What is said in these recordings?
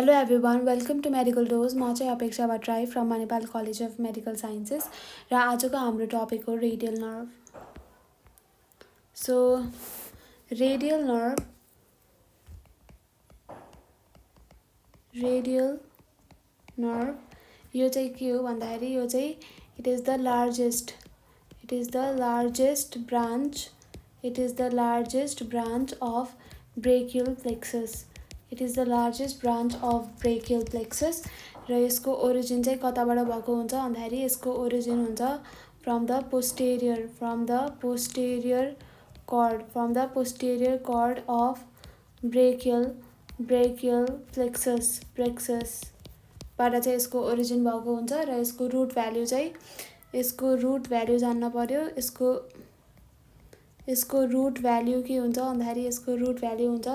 Hello everyone, welcome to Medical Dose. म चाहिँ अपेक्षा Bhattarai from Manipal college of medical sciences र आजको हाम्रो टपिक हो radial nerve. So radial nerve यो चाहिँ के हो भन्दाखेरि यो चाहिँ it is the largest branch of brachial plexus. It is the largest branch of brachial plexus र यसको ओरिजिन चाहिँ कताबाट भएको हुन्छ भन्दाखेरि यसको ओरिजिन हुन्छ from the posterior cord of brachial plexus बाट चाहिँ यसको ओरिजिन भएको हुन्छ र यसको रुट भ्याल्यु जान्न पर्यो। यसको रुट भ्याल्यु के हुन्छ भन्दाखेरि यसको रुट भ्याल्यु हुन्छ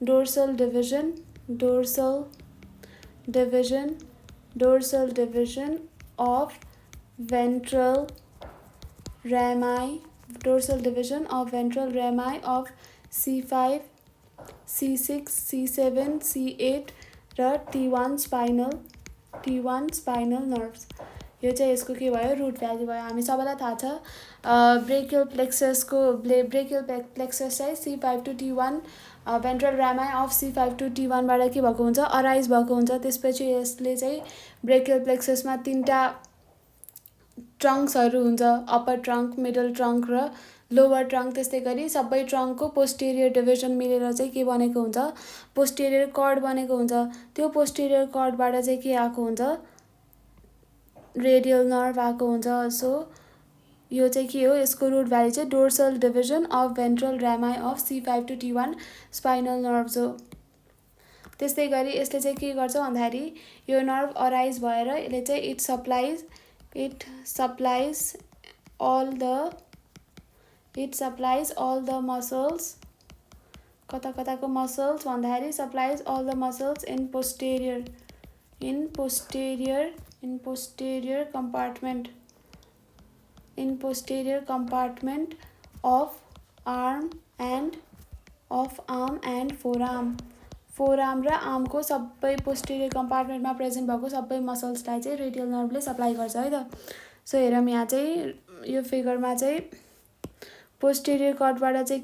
dorsal division of ventral rami of C5, C6, C7, C8 र T1 spinal nerves। यो चाहिँ यसको के भयो रुट भ्याल्यु भयो। हामी सबैलाई थाहा छ ब्रेकियल प्लेक्सस चाहिँ C5 to T1 ventral Ramai of C5 to T1 बाट के भएको हुन्छ अराइज भएको हुन्छ। त्यसपछि यसले चाहिँ ब्रेकियल प्लेक्ससमा तीनटा ट्रङ्क्सहरू हुन्छ, अप्पर ट्रङ्क, मिडल ट्रङ्क र लोवर ट्रङ्क। त्यस्तै गरी सबै ट्रङ्कको पोस्टेरियर डिभिजन मिलेर चाहिँ के बनेको हुन्छ पोस्टेरियर कर्ड बनेको हुन्छ। त्यो पोस्टेरियर कर्डबाट चाहिँ के आएको हुन्छ रेडियल नर्भ आएको हुन्छ। सो यो चाहिँ के हो यसको रुट भ्याल्यु चाहिँ dorsal division of ventral Ramai of C5 to T1 spinal nerves हो। त्यस्तै गरी यसले चाहिँ के गर्छ भन्दाखेरि यो नर्भ अराइज भएर यसले चाहिँ it supplies all the muscles कताको मसल्स भन्दाखेरि supplies all the muscles in posterior compartment of arm and forearm र आर्मको सबै पोस्टेरियर कम्पार्टमेन्टमा प्रेजेन्ट भएको सबै मसल्सलाई चाहिँ रेडियल नर्भले सप्लाई गर्छ है त। सो हेरौँ यहाँ चाहिँ यो फिगरमा चाहिँ पोस्टेरियर कर्डबाट चाहिँ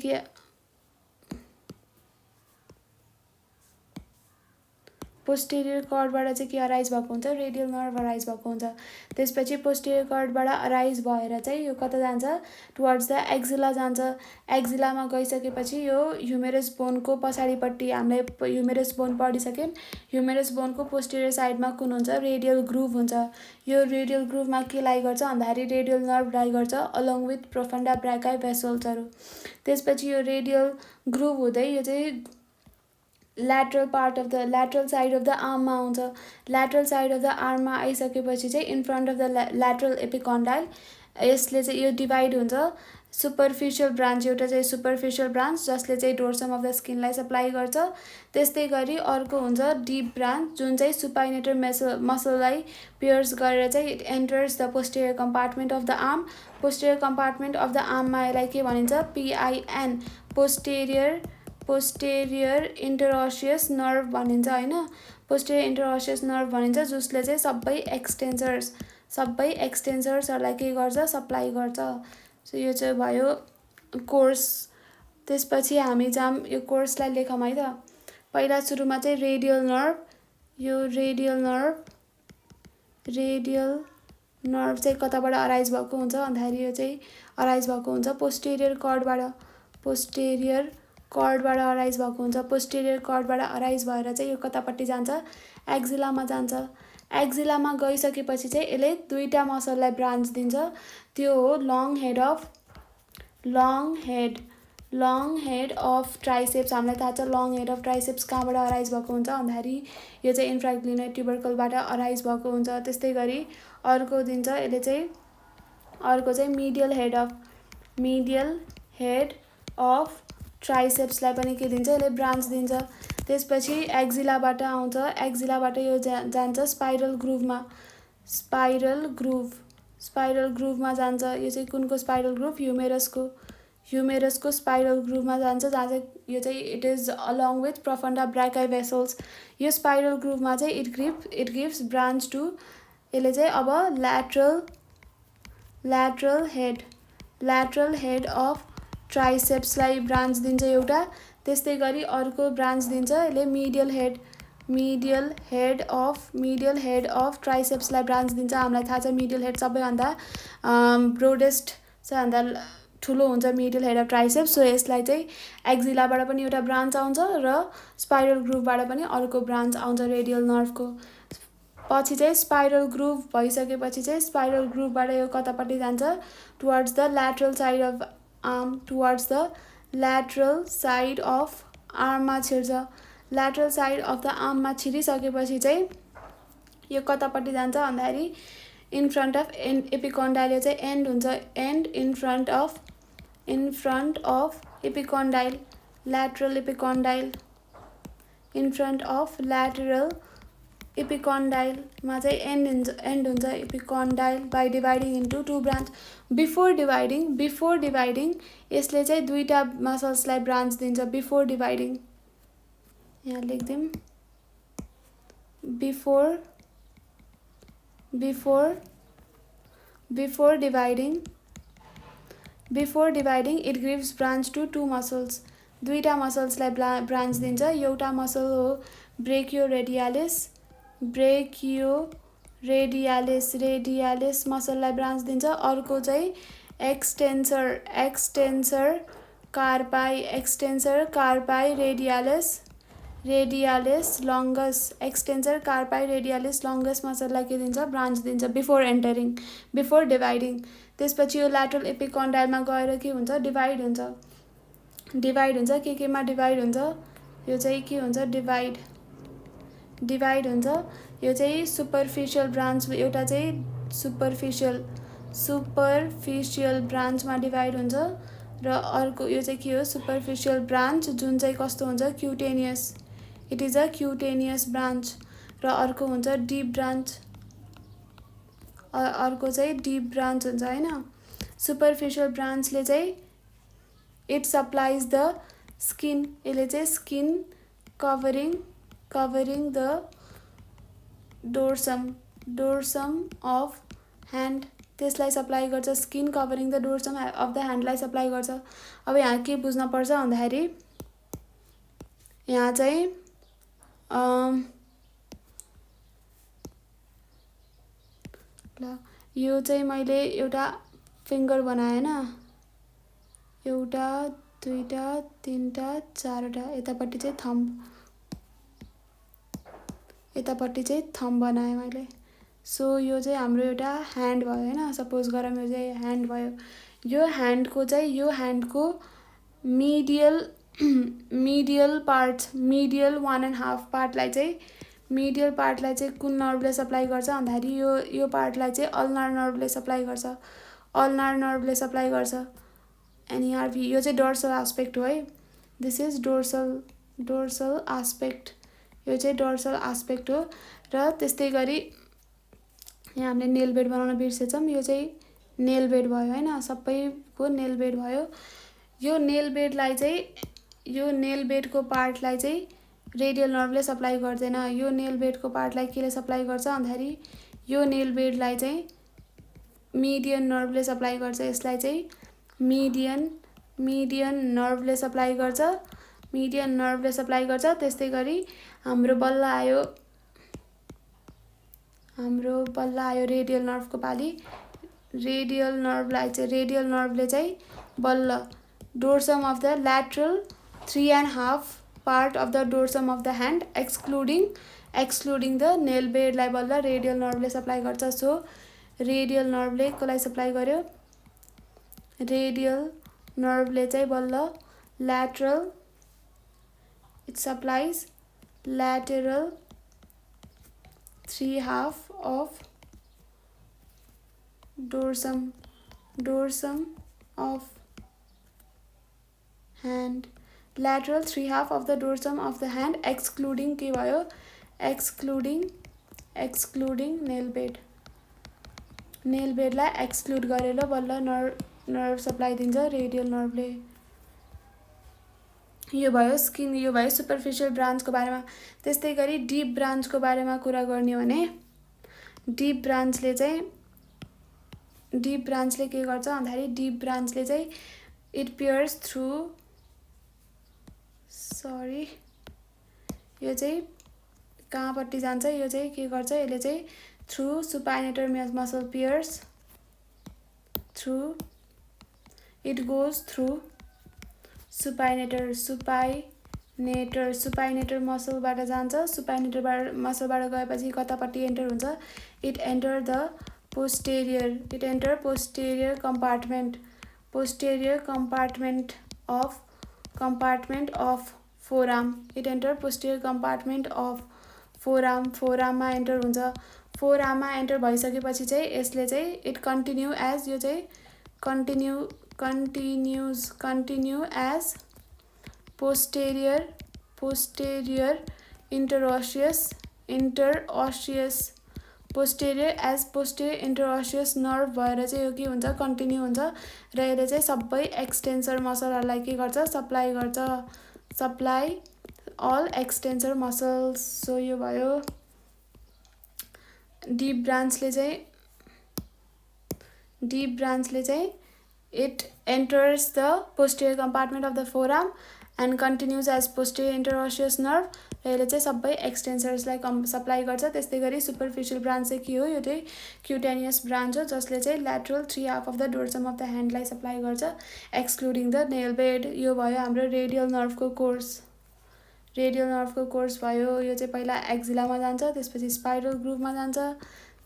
के अराइज भएको हुन्छ रेडियल नर्भ अराइज भएको हुन्छ। त्यसपछि पोस्टेरियर कर्डबाट अराइज भएर चाहिँ यो कता जान्छ टुवर्ड्स द एक्जिला जान्छ। एक्जिलामा गइसकेपछि यो ह्युमेरस बोनको पछाडिपट्टि हामीले ह्युमेरस बोन पढिसक्यौँ। ह्युमेरस बोनको पोस्टेरियर साइडमा कुन हुन्छ रेडियल ग्रुभ हुन्छ। यो रेडियल ग्रुभमा के लाई गर्छ भन्दाखेरि रेडियल नर्भ लाई गर्छ अलङ विथ प्रोफन्डा ब्राकाई भेसल्सहरू। त्यसपछि यो रेडियल ग्रुभ हुँदै यो चाहिँ lateral side of the आर्ममा आउँछ। lateral side of the आर्ममा आइसकेपछि चाहिँ in front of the lateral epicondyle यसले चाहिँ यो डिभाइड हुन्छ सुपरफिसियल ब्रान्च। एउटा चाहिँ सुपरफिसियल ब्रान्च जसले चाहिँ डोर्सम अफ द स्किनलाई सप्लाई गर्छ। त्यस्तै गरी अर्को हुन्छ डिप ब्रान्च जुन चाहिँ सुपाइनेटर मसललाई पियर्स गरेर चाहिँ it enters the posterior compartment of the arm. Posterior compartment of the आर्ममा यसलाई के भनिन्छ PIN पोस्टेरियर इन्टरओसियस नर्भ भनिन्छ हैन। पोस्टेरियर इन्टरओसियस नर्भ भनिन्छ जसले चाहिँ सबै एक्सटेन्सर्सहरूलाई के गर्छ सप्लाई गर्छ। सो यो चाहिँ भयो कोर्स। त्यसपछि हामी यो कोर्सलाई लेखौँ है त। पहिला सुरुमा चाहिँ रेडियल नर्भ चाहिँ कताबाट अराइज भएको हुन्छ भन्दाखेरि यो चाहिँ अराइज भएको हुन्छ पोस्टेरियर कर्डबाट अराइज भएको हुन्छ। पोस्टेरियर कर्डबाट अराइज भएर चाहिँ यो कतापट्टि जान्छ एक्जिलामा जान्छ। एक्जिलामा गइसकेपछि चाहिँ यसले दुईटा मसललाई ब्रान्च दिन्छ। त्यो हो लङ हेड अफ ट्राइसेप्स। हामीलाई थाहा छ लङ हेड अफ ट्राइसेप्स कहाँबाट अराइज भएको हुन्छ भन्दाखेरि यो चाहिँ इन्फ्राग्लिनोइड ट्युबरकलबाट अराइज भएको हुन्छ। त्यस्तै गरी अर्को चाहिँ मिडियल हेड अफ ट्राइसेप्सलाई पनि के दिन्छ यसले ब्रान्च दिन्छ। त्यसपछि एक्जिलाबाट आउँछ। एक्जिलाबाट यो जान्छ स्पाइरल ग्रुभमा जान्छ। यो चाहिँ कुनको स्पाइरल ग्रुभ ह्युमेरसको स्पाइरल ग्रुभमा जान्छ, जहाँ चाहिँ यो चाहिँ it is along with profunda brachii vessels. यो स्पाइरल ग्रुभमा चाहिँ इट गिभ्स ब्रान्च टु, यसले चाहिँ अब ल्याटरल हेड अफ ट्राइसेप्सलाई ब्रान्च दिन्छ एउटा। त्यस्तै गरी अर्को ब्रान्च दिन्छ यसले मिडियल हेड अफ ट्राइसेप्सलाई ब्रान्च दिन्छ। हामीलाई थाहा छ मिडियल हेड सबैभन्दा ब्रोडेस्ट, सबैभन्दा ठुलो हुन्छ medial head of triceps. So यसलाई चाहिँ एक्जिलाबाट पनि एउटा ब्रान्च आउँछ र स्पाइरल ग्रुभबाट पनि अर्को ब्रान्च आउँछ रेडियल नर्भको। पछि चाहिँ स्पाइरल ग्रुभ भइसकेपछि चाहिँ स्पाइरल ग्रुभबाट यो कतापट्टि जान्छ, towards the lateral side of आर्ममा छिर्छ। ल्याटरल साइड अफ द आर्ममा छिरिसकेपछि चाहिँ यो कतापट्टि जान्छ भन्दाखेरि इन फ्रन्ट अफ एपिकन्डाइल, यो चाहिँ एन्ड हुन्छ, end in front of epicondyle, lateral epicondyle, in front of lateral एपिकन्डाइलमा चाहिँ एन्ड हुन्छ epicondyle by dividing into two branch. Before dividing यसले चाहिँ दुईवटा मसल्सलाई ब्रान्च दिन्छ। बिफोर डिभाइडिङ यहाँ लेखिदिउँ, before dividing it gives branch to two muscles. दुईवटा मसल्सलाई ब्रान्च दिन्छ। एउटा मसल हो रेडियालिस मसललाई ब्रान्च दिन्छ। अर्को चाहिँ एक्सटेन्सर कार्पाई रेडियालिस लङ्गस मसललाई के दिन्छ, ब्रान्च दिन्छ बिफोर डिभाइडिङ। त्यसपछि यो ल्याटरल एपिकन्डाइलमा गएर के हुन्छ, डिभाइड हुन्छ। केमा डिभाइड हुन्छ, यो चाहिँ के हुन्छ, डिभाइड हुन्छ। यो चाहिँ सुपरफिसियल ब्रान्च, एउटा चाहिँ सुपरफिसियल ब्रान्चमा डिभाइड हुन्छ र अर्को यो चाहिँ के हो, सुपरफिसियल ब्रान्च जुन चाहिँ कस्तो हुन्छ, क्युटेनियस, इट इज अ क्युटेनियस ब्रान्च। र अर्को हुन्छ डिप ब्रान्च, अर्को चाहिँ डिप ब्रान्च हुन्छ हैन। सुपरफिसियल ब्रान्चले चाहिँ इट सप्लाइज द स्किन, यसले चाहिँ skin covering the dorsum of hand, त्यसलाई सप्लाई गर्छ। Skin covering the dorsum of the ह्यान्डलाई सप्लाई गर्छ। अब यहाँ के बुझ्न पर्छ भन्दाखेरि यहाँ चाहिँ यो चाहिँ मैले एउटा फिङ्गर बनाएँ हैन, एउटा दुईटा तीनटा चारवटा, यतापट्टि चाहिँ थम्ब बनाएँ मैले। सो यो चाहिँ हाम्रो एउटा ह्यान्ड भयो हैन, सपोज गरौँ यो चाहिँ ह्यान्ड भयो। यो ह्यान्डको 1.5 पार्टलाई चाहिँ कुन नर्भले सप्लाई गर्छ भन्दाखेरि यो पार्टलाई चाहिँ अल्नार नर्भले सप्लाई गर्छ। एनइआरभी यो चाहिँ डोर्सल एस्पेक्ट हो है, दिस इज डोर्सल एस्पेक्ट, यो चाहिँ डोर्सल एस्पेक्ट हो। र त्यस्तै गरी यहाँ हामीले नेल बेड बनाउन बिर्सेछौँ, यो चाहिँ नेल बेड भयो हैन, सबैको नेल बेड भयो। यो नेल बेडको पार्टलाई चाहिँ रेडियल नर्भले सप्लाई गर्दैन। यो नेल बेडको पार्टलाई केले सप्लाई गर्छ भन्दाखेरि यो नेल बेडलाई चाहिँ मिडियन नर्भले सप्लाई गर्छ। यसलाई चाहिँ मिडियन नर्भले सप्लाई गर्छ। त्यस्तै गरी हाम्रो बल्ल आयो रेडियल नर्भको पाली। रेडियल नर्भले चाहिँ बल्ल dorsum of the lateral 3.5 part of the dorsum of the hand excluding the nail बेडलाई बल्ल रेडियल नर्भले सप्लाई गर्छ। सो रेडियल नर्भले कसलाई सप्लाई गर्यो, रेडियल नर्भले चाहिँ बल्ल lateral, it supplies lateral 3/2 of dorsum of hand, lateral 3/2 of the dorsum of the hand excluding के भयो, excluding nail bed लाई exclude गरेर बल्ल नर्भ सप्लाई दिन्छ रेडियल नर्भले। यो भयो स्किन, यो भयो सुपरफिसियल ब्रान्चको बारेमा। त्यस्तै गरी डिप ब्रान्चको बारेमा कुरा गर्ने भने डिप ब्रान्चले के गर्छ भन्दाखेरि डिप ब्रान्चले चाहिँ इट पियर्स थ्रु यो चाहिँ कहाँपट्टि जान्छ, यो चाहिँ के गर्छ, यसले चाहिँ through supinator muscle pierce through it goes through supinator मसलबाट जान्छ। सुपाइनेटर मसलबाट गएपछि कतापट्टि एन्टर हुन्छ, it enter posterior compartment of forearm. It enter posterior compartment of फोराममा एन्टर हुन्छ। फोराममा एन्टर भइसकेपछि चाहिँ यसले चाहिँ इट कन्टिन्यू एज, यो चाहिँ continue as posterior interosseous nerve भएर चाहिँ यो के हुन्छ, कन्टिन्यू हुन्छ र यसले चाहिँ सबै एक्सटेन्सर मसलहरूलाई के गर्छ, सप्लाई अल एक्सटेन्सर मसल्स। सो यो भयो डिप ब्रान्चले चाहिँ it enters the posterior compartment of the forearm and continues as posterior interosseous nerve र यसले चाहिँ सबै एक्सटेन्सर्सलाई सप्लाई गर्छ। त्यस्तै गरी सुपरफिसियल ब्रान्च चाहिँ के हो, यो चाहिँ क्युटेनियस ब्रान्च हो जसले चाहिँ lateral 3/2 of the dorsum of the ह्यान्डलाई सप्लाई गर्छ एक्सक्लुडिङ द नेल बेड। यो भयो हाम्रो रेडियल नर्भको कोर्स भयो। यो चाहिँ पहिला एक्जिलामा जान्छ, त्यसपछि स्पाइरल ग्रुभमा जान्छ,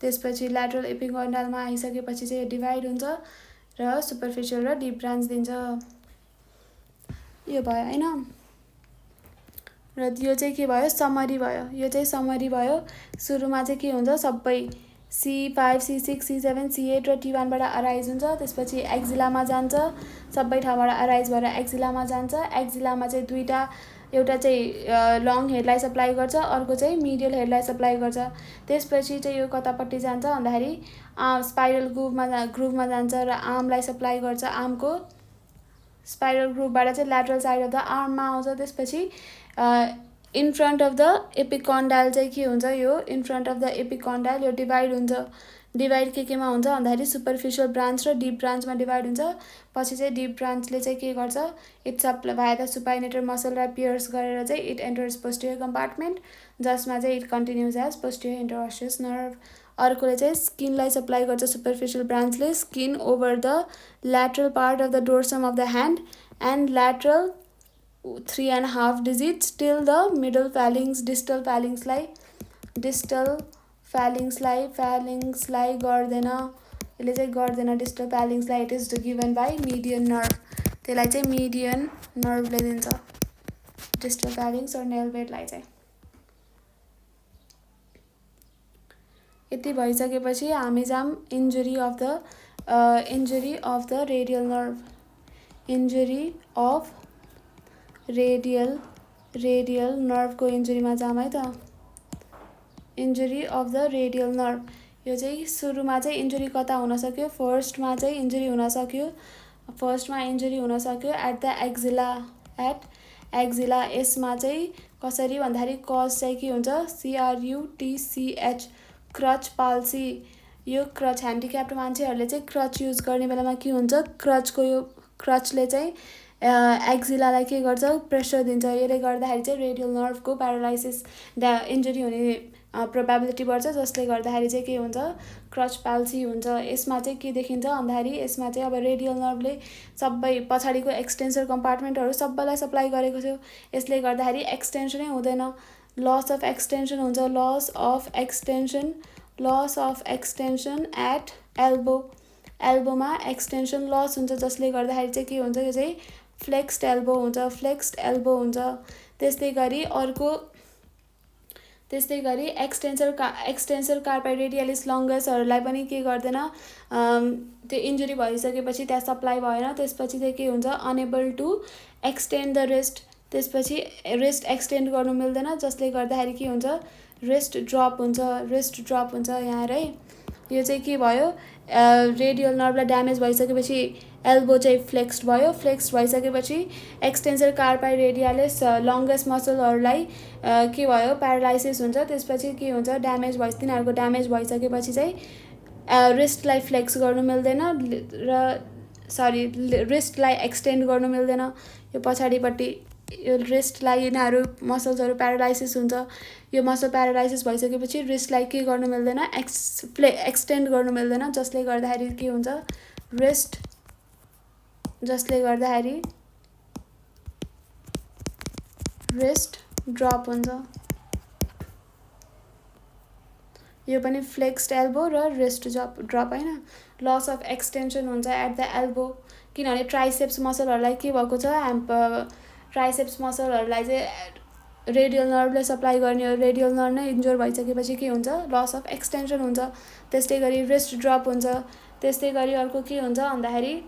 त्यसपछि ल्याटरल एपिकन्डालमा आइसकेपछि चाहिँ डिभाइड हुन्छ र सुपरफिसियल र डिप ब्रान्च दिन्छ। यो भयो हैन। र यो चाहिँ के भयो, समरी भयो। सुरुमा चाहिँ के हुन्छ, सबै C5 C6 C7 C8 र T1 बाट अराइज हुन्छ। त्यसपछि एक्जिलामा जान्छ, सबै ठाउँबाट अराइज भएर एक्जिलामा जान्छ। एक्जिलामा चाहिँ दुईटा, एउटा चाहिँ लङ हेडलाई सप्लाई गर्छ, अर्को चाहिँ मिडियल हेडलाई सप्लाई गर्छ। त्यसपछि चाहिँ यो कतापट्टि जान्छ भन्दाखेरि स्पाइरल ग्रुभमा जान्छ र आर्मलाई सप्लाई गर्छ। आर्मको स्पाइरल ग्रुभबाट चाहिँ ल्याटरल साइड अफ द आर्ममा आउँछ। त्यसपछि in front of the epicondyle चाहिँ के हुन्छ, यो in front of the epicondyle यो डिभाइड हुन्छ। डिभाइड केमा हुन्छ भन्दाखेरि सुपरफिसियल ब्रान्च र डिप ब्रान्चमा डिभाइड हुन्छ। पछि चाहिँ डिप ब्रान्चले चाहिँ के गर्छ, it supply via the supinator मसललाई पियर्स गरेर चाहिँ इट एन्टर्स पोस्टेरियर कम्पार्टमेन्ट जसमा चाहिँ it continues as posterior interosseous nerve. अर्कोले चाहिँ स्किनलाई सप्लाई गर्छ सुपरफिसियल ब्रान्चले, skin over the lateral part of the dorsum of the hand and lateral 3.5 digits till the middle phalanx distal phalanxलाई गर्दैन, यसले चाहिँ गर्दैन डिस्टल प्यालिङ्सलाई। It is given by median nerve, त्यसलाई चाहिँ मिडियन नर्भले दिन्छ डिस्टल प्यालिङ्स र नेल बेडलाई चाहिँ। यति भइसकेपछि हामी जाम injury of the radial nerve. Injury of radial नर्भको इन्जुरीमा जाम है त। Injury of the radial nerve, यो चाहिँ सुरुमा चाहिँ इन्जुरी कता हुन सक्यो, फर्स्टमा इन्जुरी हुन सक्यो एट द एक्जिला। यसमा चाहिँ कसरी भन्दाखेरि कज चाहिँ के हुन्छ, CRUTCH क्रच पाल्सी। यो क्रच ह्यान्डिक्याप्ड मान्छेहरूले चाहिँ क्रच युज गर्ने बेलामा के हुन्छ, क्रचले चाहिँ एक्जिलालाई के गर्छ, प्रेसर दिन्छ। यसले गर्दाखेरि चाहिँ रेडियल नर्भको प्यारालाइसिस इन्जुरी हुने प्रोबेबिलिटी बढ्छ, जसले गर्दाखेरि चाहिँ के हुन्छ, क्रच पाल्सी हुन्छ। यसमा चाहिँ के देखिन्छ भन्दाखेरि यसमा चाहिँ अब रेडियल नर्भले सबै पछाडिको एक्सटेन्सर कम्पार्टमेन्टहरू सबैलाई सप्लाई गरेको थियो, यसले गर्दाखेरि एक्सटेन्सनै हुँदैन, लस अफ एक्सटेन्सन हुन्छ। लस अफ एक्सटेन्सन एट एल्बोमा एक्सटेन्सन लस हुन्छ, जसले गर्दाखेरि चाहिँ के हुन्छ, यो चाहिँ फ्लेक्स्ड एल्बो हुन्छ। त्यस्तै गरी एक्सटेन्सर कार्पाई रेडियलिस लङ्गसहरूलाई पनि के गर्दैन, त्यो इन्जुरी भइसकेपछि त्यहाँ सप्लाई भएन, त्यसपछि चाहिँ के हुन्छ, unable to extend the wrist. त्यसपछि रिस्ट एक्सटेन्ड गर्नु मिल्दैन, जसले गर्दाखेरि के हुन्छ, रिस्ट ड्रप हुन्छ यहाँ है। यो चाहिँ के भयो, रेडियल नर्भलाई ड्यामेज भइसकेपछि एल्बो चाहिँ फ्लेक्स्ड भयो। फ्लेक्स्ड भइसकेपछि एक्सटेन्सर कार्पाई रेडियालिस लङ्गेस्ट मसलहरूलाई के भयो, प्यारालाइसिस हुन्छ। त्यसपछि के हुन्छ, ड्यामेज भइ तिनीहरूको ड्यामेज भइसकेपछि चाहिँ रिस्टलाई फ्लेक्स गर्नु मिल्दैन र रिस्टलाई एक्सटेन्ड गर्नु मिल्दैन। यो पछाडिपट्टि यो रिस्टलाई यिनीहरू मसल्सहरू प्यारालाइसिस हुन्छ। यो मसल प्यारालाइसिस भइसकेपछि रिस्टलाई के गर्नु मिल्दैन, एक्सटेन्ड गर्नु मिल्दैन, जसले गर्दाखेरि के हुन्छ, रिस्ट ड्रप हुन्छ। यो पनि फ्लेक्स्ड एल्बो र रिस्ट ड्रप होइन। लस अफ एक्सटेन्सन हुन्छ एट द एल्बो, किनभने ट्राइसेप्स मसलहरूलाई के भएको छ, ट्राइसेप्स मसलहरूलाई चाहिँ रेडियल नर्भले सप्लाई गर्ने हो। रेडियल नर्भ नै इन्जोर भइसकेपछि के हुन्छ, लस अफ एक्सटेन्सन हुन्छ। त्यस्तै गरी रिस्ट ड्रप हुन्छ। त्यस्तै गरी अर्को के हुन्छ भन्दाखेरि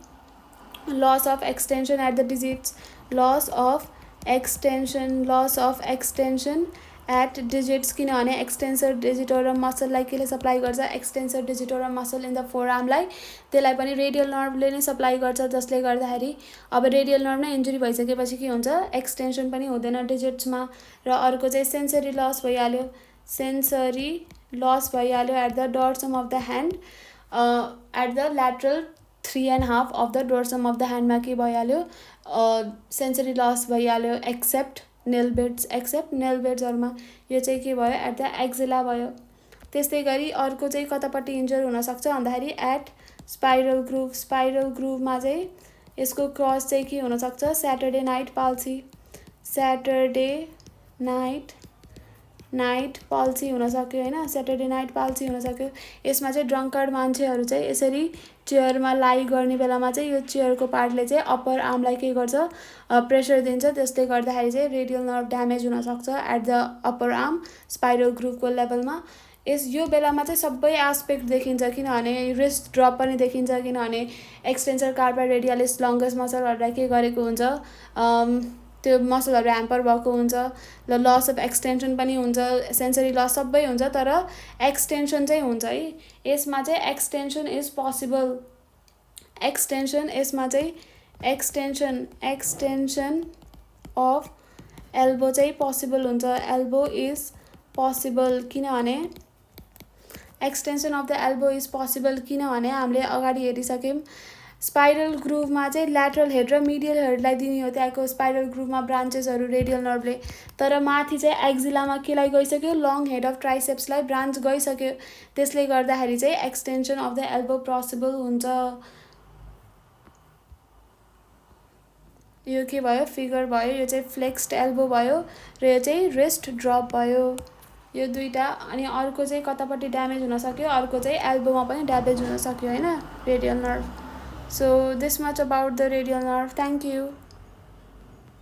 loss of extension at the digits, loss of extension at digits, किनभने एक्सटेन्सर डिजिटोरम मसललाई केले सप्लाई गर्छ, extensor digitorum muscle in the फोरआर्मलाई, त्यसलाई पनि रेडियल नर्भले नै सप्लाई गर्छ। जसले गर्दाखेरि अब रेडियल नर्भ नै इन्जुरी भइसकेपछि के हुन्छ, एक्सटेन्सन पनि हुँदैन डिजिट्समा। र अर्को चाहिँ सेन्सरी लस भइहाल्यो at the dorsum of the hand, at the lateral 3.5 of the dorsum of the ह्यान्डमा के भइहाल्यो, सेन्सरी लस भइहाल्यो एक्सेप्ट नेल बेड्सहरूमा। यो चाहिँ के भयो, एट द एक्जिला भयो। त्यस्तै गरी अर्को चाहिँ कतापट्टि इन्जर हुनसक्छ भन्दाखेरि एट स्पाइरल ग्रुभमा चाहिँ यसको क्रस चाहिँ के हुनसक्छ, स्याटरडे नाइट पाल्सी हुनसक्यो होइन, स्याटरडे नाइट पाल्सी हुनसक्यो। यसमा चाहिँ ड्रङ्कर्ड मान्छेहरू चाहिँ यसरी चेयरमा लाई गर्ने बेलामा चाहिँ यो चेयरको पार्टले चाहिँ अप्पर आर्मलाई के गर्छ, प्रेसर दिन्छ। त्यसले गर्दाखेरि चाहिँ रेडियल नर्भ ड्यामेज हुनसक्छ at the upper arm spiral ग्रुपको लेभलमा। यो बेलामा चाहिँ सबै एस्पेक्ट देखिन्छ, किनभने रिस्ट ड्रप पनि देखिन्छ, किनभने एक्सटेन्सर कार्पाई रेडियालिस लङ्गेस्ट मसलहरूलाई के गरेको हुन्छ, त्यो मसलहरू ह्याम्पर भएको हुन्छ। र लस अफ एक्सटेन्सन पनि हुन्छ, सेन्सरी लस सबै हुन्छ, तर एक्सटेन्सन चाहिँ हुन्छ है। यसमा चाहिँ एक्सटेन्सन इज पोसिबल, यसमा चाहिँ एक्सटेन्सन अफ एल्बो चाहिँ पोसिबल हुन्छ। एल्बो इज पोसिबल किनभने extension of the elbow is possible किनभने हामीले अगाडि हेरिसक्यौँ स्पाइरल ग्रुभमा चाहिँ ल्याटरल हेड र मिडियल हेडलाई दिने हो। त्यहाँको स्पाइरल ग्रुभमा ब्रान्चेसहरू रेडियल नर्भले, तर माथि चाहिँ एक्जिलामा केलाई गइसक्यो, लङ हेड अफ ट्राइसेप्सलाई ब्रान्च गइसक्यो। त्यसले गर्दाखेरि चाहिँ extension of the elbow possible हुन्छ। यो के भयो, फिगर भयो। यो चाहिँ फ्लेक्स्ड एल्बो भयो र यो चाहिँ रिस्ट ड्रप भयो। यो दुईवटा। अनि अर्को चाहिँ कतापट्टि ड्यामेज हुनसक्यो, अर्को चाहिँ एल्बोमा पनि ड्यामेज हुनसक्यो होइन, radial nerve. So this much about the radial nerve. Thank you.